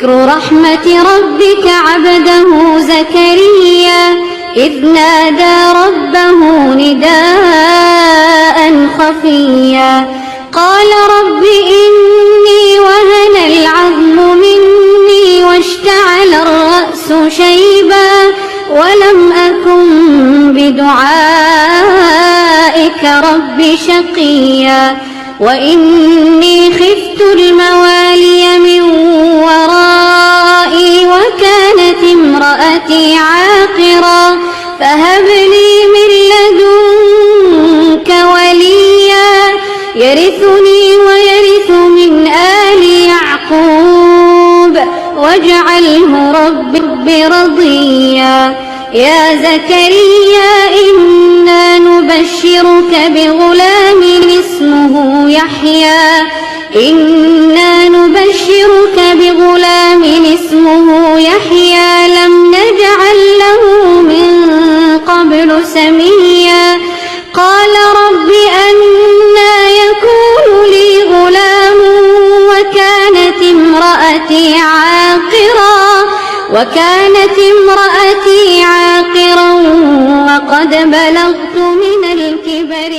ذكر رحمة ربك عبده زكريا إذ نادى ربه نداء خفيا قال رب إني وهن العظم مني واشتعل الرأس شيبا ولم أكن بدعائك رب شقيا وإني خفت الموالي من ورائي وكانت امرأتي عاقرا فهب لي من لدنك وليا يرثني ويرث من آل يعقوب واجعله رب رضيا يا زكريا إنا نبشرك بغلام اسمه يحيى لم نجعل له من قبل سميا قال رب أنى يكون لي غلام وكانت امرأتي عاقرا وقد بلغت من الكبر